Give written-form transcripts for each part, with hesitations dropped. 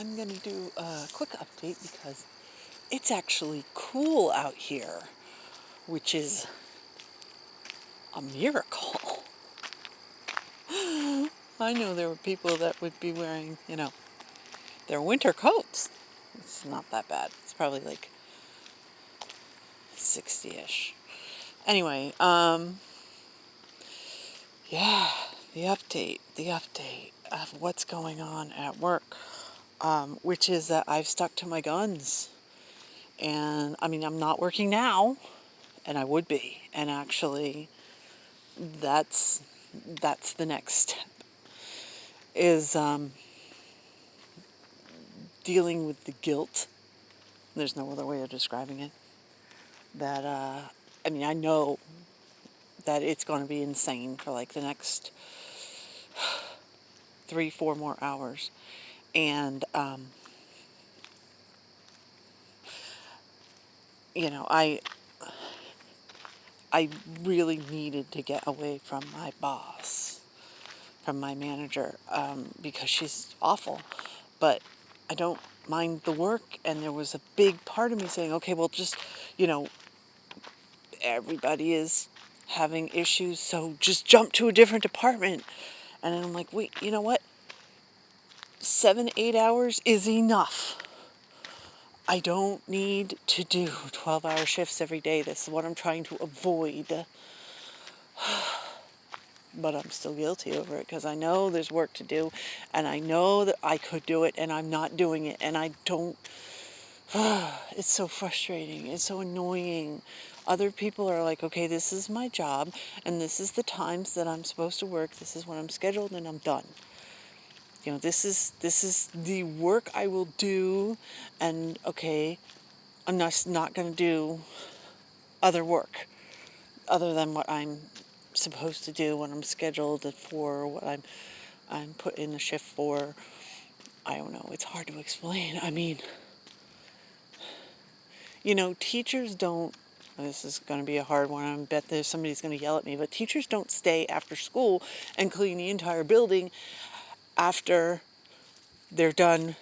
I'm going to do a quick update because it's actually cool out here, which is a miracle. I know there were people that would be wearing, their winter coats. It's not that bad. It's probably like 60-ish. Anyway, yeah, the update of what's going on at work, which is that I've stuck to my guns. And I mean, I'm not working now, and I would be. And actually, that's the next step, is dealing with the guilt. There's no other way of describing it. That, I know that it's going to be insane for like the next 3-4 more hours. And, I really needed to get away from my boss, from my manager, because she's awful. But I don't mind the work, and there was a big part of me saying, okay, well, just, everybody is having issues, so just jump to a different department. And then I'm like, wait, you know what? 7-8 hours is enough. I don't need to do 12-hour shifts every day. This is what I'm trying to avoid. But I'm still guilty over it because I know there's work to do, and I know that I could do it, and I'm not doing it, and I don't. It's so frustrating. It's so annoying. Other people are like, okay, this is my job, and this is the times that I'm supposed to work. This is when I'm scheduled, and I'm done. This is the work I will do, and okay, I'm not going to do other work other than what I'm supposed to do when I'm scheduled for, what I'm put in the shift for. I don't know. It's hard to explain. I mean, teachers don't. This is going to be a hard one. I bet there's somebody's going to yell at me, but teachers don't stay after school and clean the entire building after they're done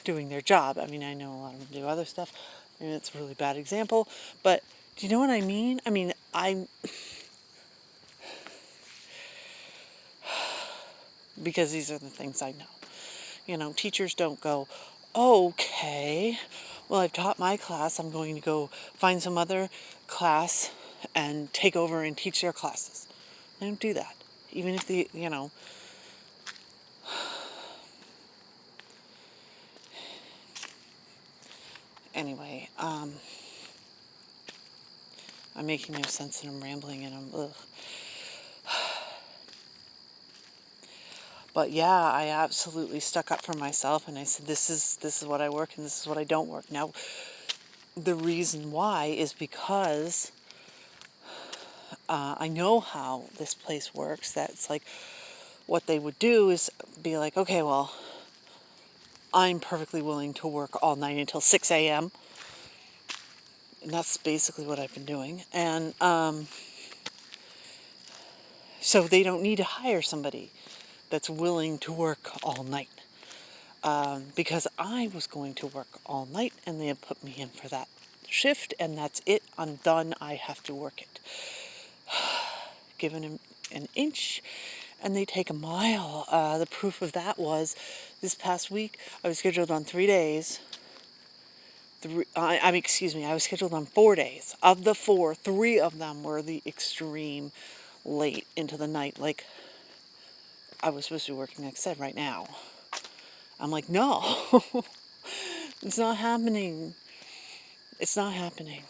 doing their job. I mean, I know a lot of them do other stuff, and it's a really bad example, but do you know what I mean? I mean, because these are the things I know. Teachers don't go, okay, well, I've taught my class, I'm going to go find some other class and take over and teach their classes. They don't do that. Even if Anyway, I'm making no sense, and I'm rambling, and I'm ugh. But yeah, I absolutely stuck up for myself, and I said, this is what I work, and this is what I don't work. Now, the reason why is because I know how this place works. That's like, what they would do is be like, okay, well, I'm perfectly willing to work all night until 6 a.m. And that's basically what I've been doing. And so they don't need to hire somebody that's willing to work all night. Because I was going to work all night, and they had put me in for that shift, and that's it. I'm done. I have to work it. Given them an inch, and they take a mile. The proof of that was this past week, I was scheduled on 3 days. I was scheduled on 4 days. Of the 4, 3 of them were the extreme late into the night. Like, I was supposed to be working, like I said, right now. I'm like, no, it's not happening. It's not happening.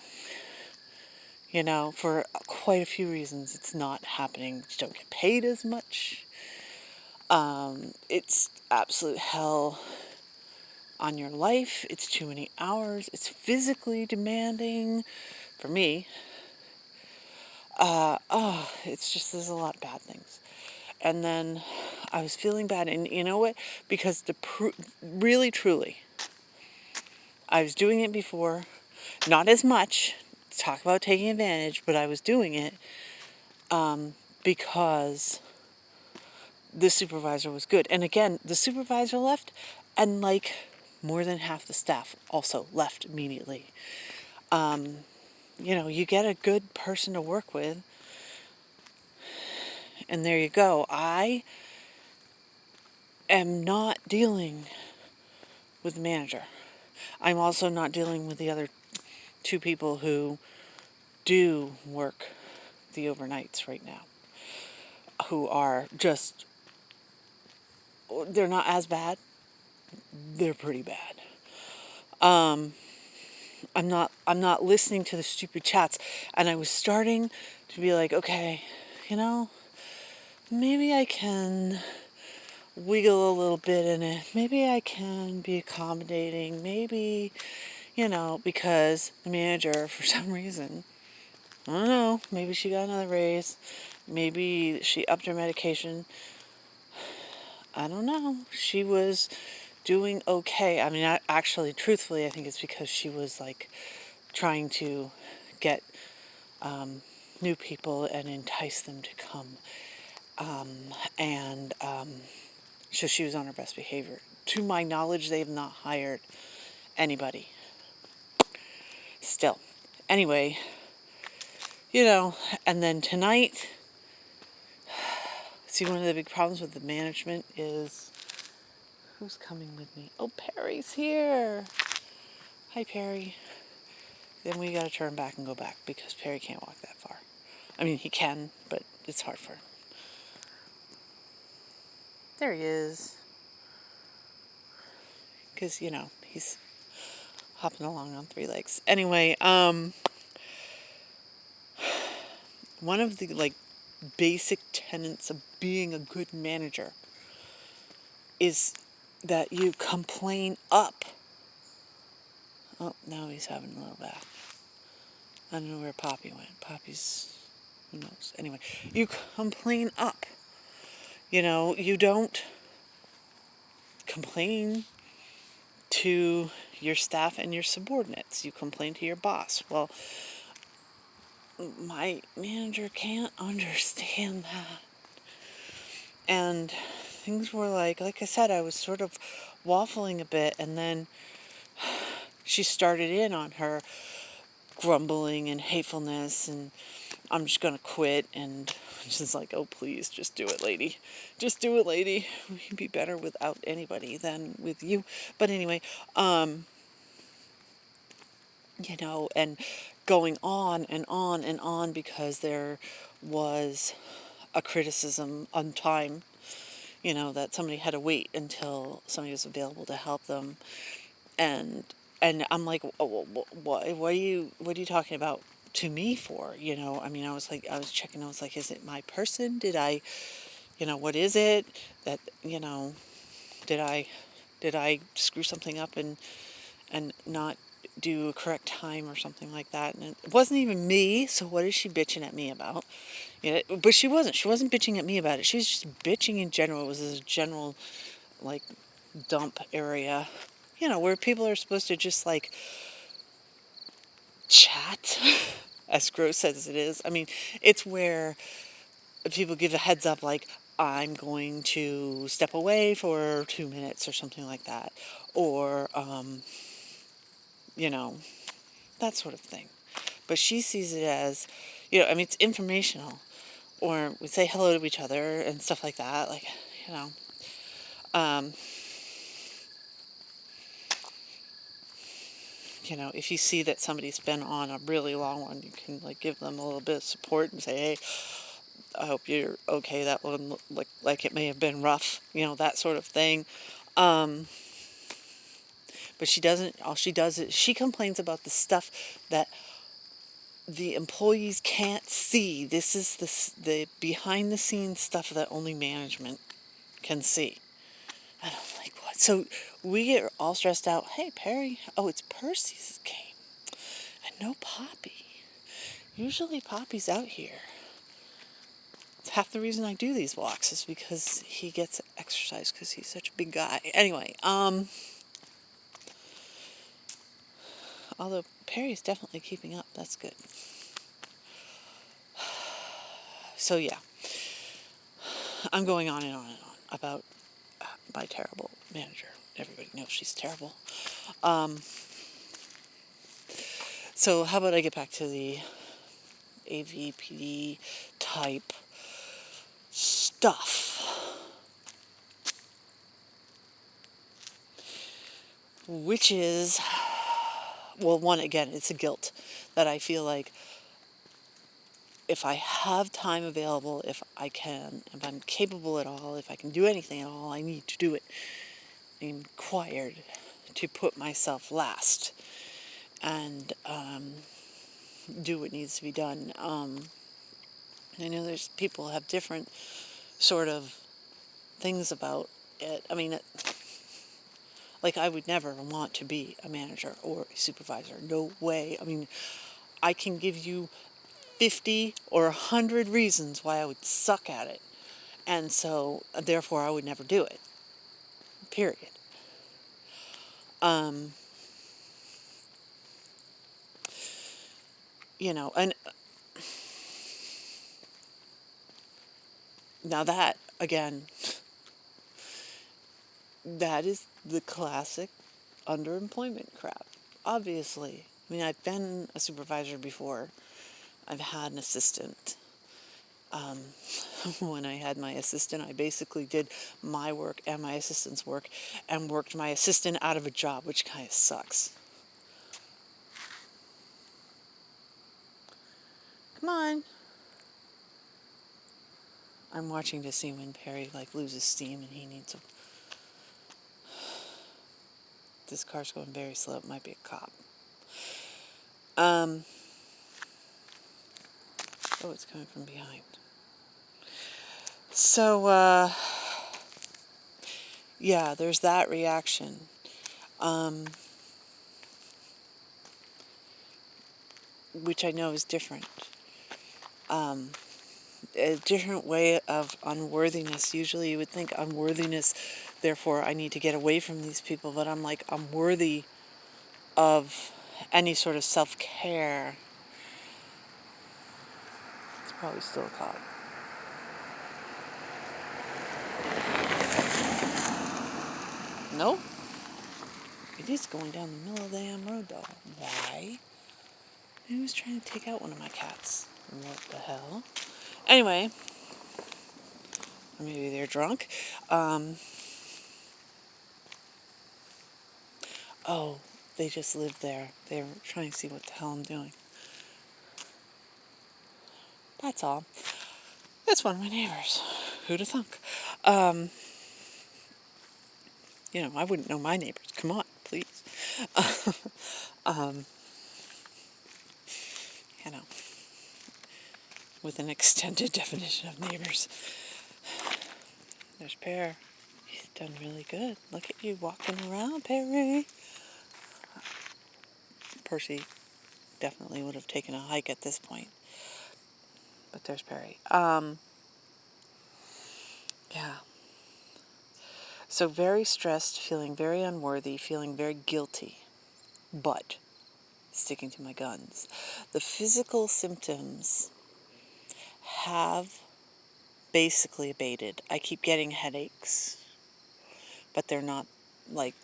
For quite a few reasons, it's not happening. You don't get paid as much. It's absolute hell on your life. It's too many hours. It's physically demanding for me. It's just, there's a lot of bad things. And then I was feeling bad, and you know what? Because really, truly, I was doing it before, not as much. Talk about taking advantage, but I was doing it because the supervisor was good. And again, the supervisor left, and like more than half the staff also left immediately. You get a good person to work with, and there you go. I am not dealing with the manager. I'm also not dealing with the other two people who do work the overnights right now, who are just, they're not as bad, they're pretty bad. I'm not listening to the stupid chats, and I was starting to be like, okay, maybe I can wiggle a little bit in it. Maybe I can be accommodating. Maybe, because the manager, for some reason, I don't know, maybe she got another raise. Maybe she upped her medication. I don't know. She was doing okay. I mean, truthfully, I think it's because she was like trying to get new people and entice them to come. And so she was on her best behavior. To my knowledge, they have not hired anybody still. Anyway, and then tonight, see, one of the big problems with the management is, who's coming with me? Oh, Perry's here. Hi, Perry. Then we got to turn back and go back because Perry can't walk that far. I mean, he can, but it's hard for him. There he is. Because, he's hopping along on 3 legs. Anyway, one of the, basic tenets of being a good manager is that you complain up. Oh, now he's having a little bath. I don't know where Poppy went. Poppy's, who knows? Anyway, you complain up. You don't complain to your staff and your subordinates. You complain to your boss. Well, my manager can't understand that. And things were like I said, I was sort of waffling a bit, and then she started in on her grumbling and hatefulness, and I'm just gonna quit. And she's like, oh, please, just do it, lady. Just do it, lady. We'd be better without anybody than with you. But anyway, and going on and on and on because there was a criticism on time, that somebody had to wait until somebody was available to help them. And I'm like, oh, what are you talking about to me for? I mean, I was checking. I was like, is it my person? Did I, what is it that, did I screw something up and not do a correct time or something like that? And it wasn't even me. So what is she bitching at me about? But she wasn't bitching at me about it. She was just bitching in general. It was this general, dump area, where people are supposed to just chat, as gross as it is. I mean, it's where people give a heads up, I'm going to step away for 2 minutes or something like that. Or, that sort of thing. But she sees it as, it's informational. Or we say hello to each other and stuff like that. If you see that somebody's been on a really long one, you can give them a little bit of support and say, hey, I hope you're okay. That one looked like it may have been rough, that sort of thing. But she doesn't. All she does is she complains about the stuff that the employees can't see. This is the behind the scenes stuff that only management can see. And I'm like, what? So we get all stressed out. Hey, Perry. Oh, it's Percy's game. And no Poppy. Usually Poppy's out here. It's half the reason I do these walks is because he gets exercise because he's such a big guy. Anyway, although Perry's definitely keeping up. That's good. So yeah, I'm going on and on and on about my terrible manager. Everybody no, she's terrible. So how about I get back to the AvPD type stuff, which is, well, one, again, it's a guilt that I feel like if I have time available, if I can, if I'm capable at all, if I can do anything at all, I need to do it. I'm required to put myself last and do what needs to be done. I know there's people have different sort of things about it. I mean, like I would never want to be a manager or a supervisor. No way. I mean, I can give you 50 or 100 reasons why I would suck at it. And so, therefore, I would never do it. Period. And now that, again, that is the classic underemployment crap, obviously. I mean, I've been a supervisor before. I've had an assistant. When I had my assistant, I basically did my work and my assistant's work and worked my assistant out of a job, which kind of sucks. Come on. I'm watching to see when Perry loses steam and he needs a... This car's going very slow. It might be a cop. Oh, it's coming from behind. So, yeah, there's that reaction. Which I know is different. A different way of unworthiness. Usually you would think unworthiness, therefore I need to get away from these people, but I'm like, I'm worthy of any sort of self-care. It's probably still a cop. No? It is going down the middle of the damn road, though. Why? He was trying to take out one of my cats. What the hell? Anyway, or maybe they're drunk. Oh, they just lived there. They were trying to see what the hell I'm doing. That's all. That's one of my neighbors. Who'd have thunk? I wouldn't know my neighbors. Come on, please. With an extended definition of neighbors. There's Pear. He's done really good. Look at you walking around, Perry. Percy definitely would have taken a hike at this point. But there's Perry. Yeah. So very stressed, feeling very unworthy, feeling very guilty, but sticking to my guns. The physical symptoms have basically abated. I keep getting headaches, but they're not like,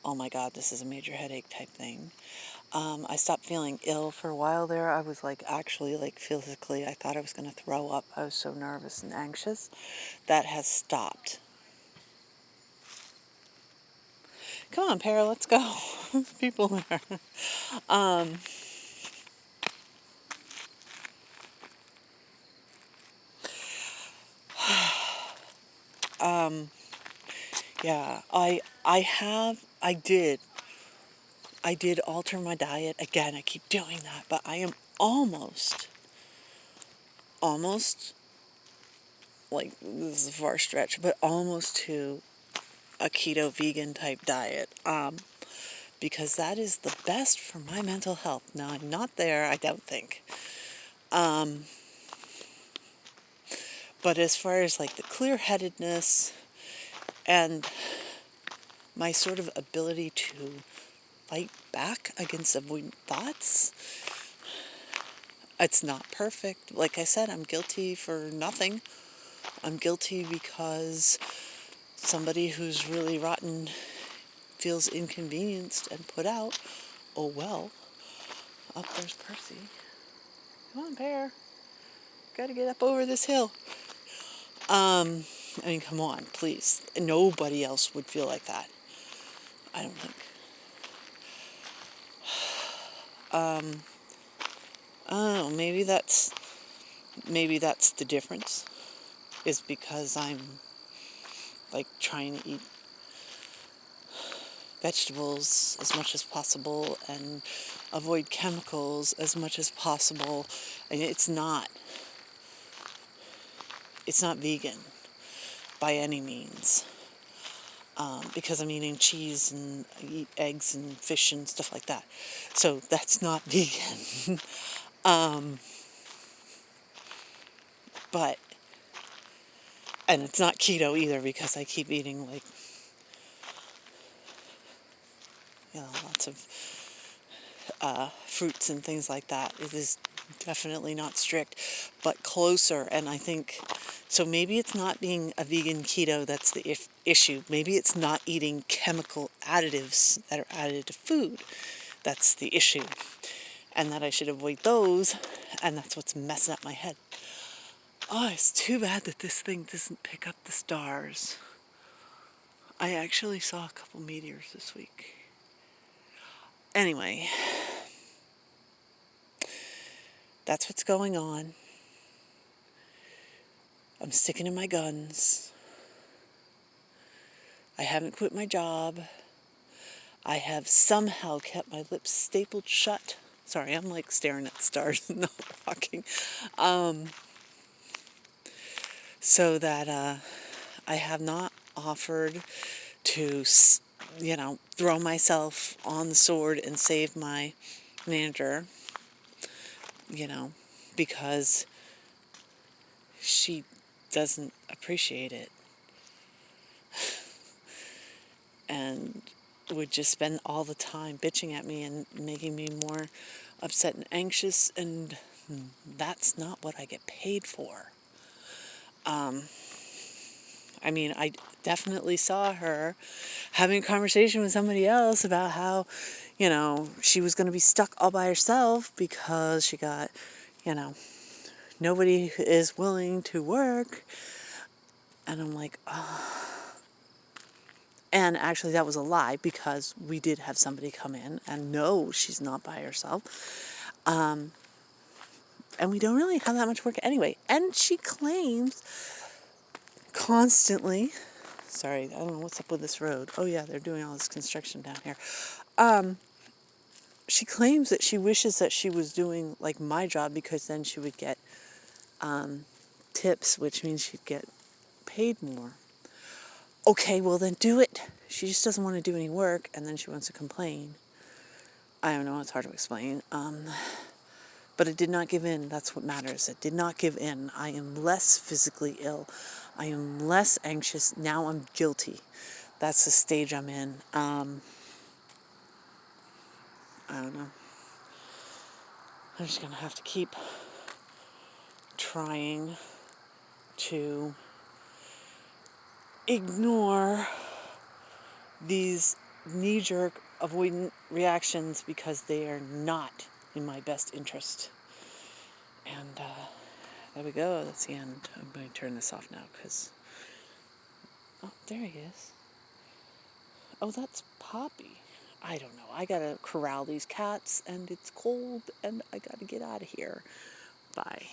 oh my God, this is a major headache type thing. I stopped feeling ill for a while there. I was actually physically, I thought I was going to throw up. I was so nervous and anxious. That has stopped. Come on, Para, let's go. People there. Yeah, I did alter my diet. Again, I keep doing that, but I am almost, this is a far stretch, but almost to a keto vegan type diet. Because that is the best for my mental health. Now, I'm not there, I don't think. But as far as the clear-headedness and my sort of ability to fight back against avoidant thoughts, it's not perfect. Like I said, I'm guilty for nothing. I'm guilty because somebody who's really rotten feels inconvenienced and put out, oh well. Up there's Percy. Come on, Bear. Gotta get up over this hill. I mean, come on, please. Nobody else would feel like that. I don't think. Oh, maybe that's the difference. Is because I'm like trying to eat vegetables as much as possible and avoid chemicals as much as possible. And it's not vegan by any means. Because I'm eating cheese and I eat eggs and fish and stuff like that. So that's not vegan. But, and it's not keto either because I keep eating like, lots of fruits and things like that. It is definitely not strict, but closer. And I think, so maybe it's not being a vegan keto that's the issue. Maybe it's not eating chemical additives that are added to food. That's the issue. And that I should avoid those. And that's what's messing up my head. Oh, it's too bad that this thing doesn't pick up the stars. I actually saw a couple meteors this week. Anyway, that's what's going on. I'm sticking to my guns. I haven't quit my job. I have somehow kept my lips stapled shut. Sorry, I'm like staring at the stars and not walking. So that I have not offered to, throw myself on the sword and save my manager, because she doesn't appreciate it and would just spend all the time bitching at me and making me more upset and anxious, and that's not what I get paid for. I mean, I definitely saw her having a conversation with somebody else about how, she was going to be stuck all by herself because she got, nobody is willing to work. And I'm like, oh. And actually that was a lie because we did have somebody come in, and no, she's not by herself. And we don't really have that much work anyway. And she claims constantly, sorry, I don't know what's up with this road. Oh yeah, they're doing all this construction down here. She claims that she wishes that she was doing like my job because then she would get tips, which means she'd get paid more. Okay, well then do it. She just doesn't want to do any work, and then she wants to complain. I don't know, it's hard to explain. But it did not give in. That's what matters. It did not give in. I am less physically ill. I am less anxious. Now I'm guilty. That's the stage I'm in. I don't know. I'm just going to have to keep trying to ignore these knee-jerk avoidant reactions because they are not in my best interest. And there we go. That's the end. I'm going to turn this off now because... Oh, there he is. Oh, that's Poppy. I don't know. I gotta corral these cats, and it's cold, and I gotta get out of here. Bye.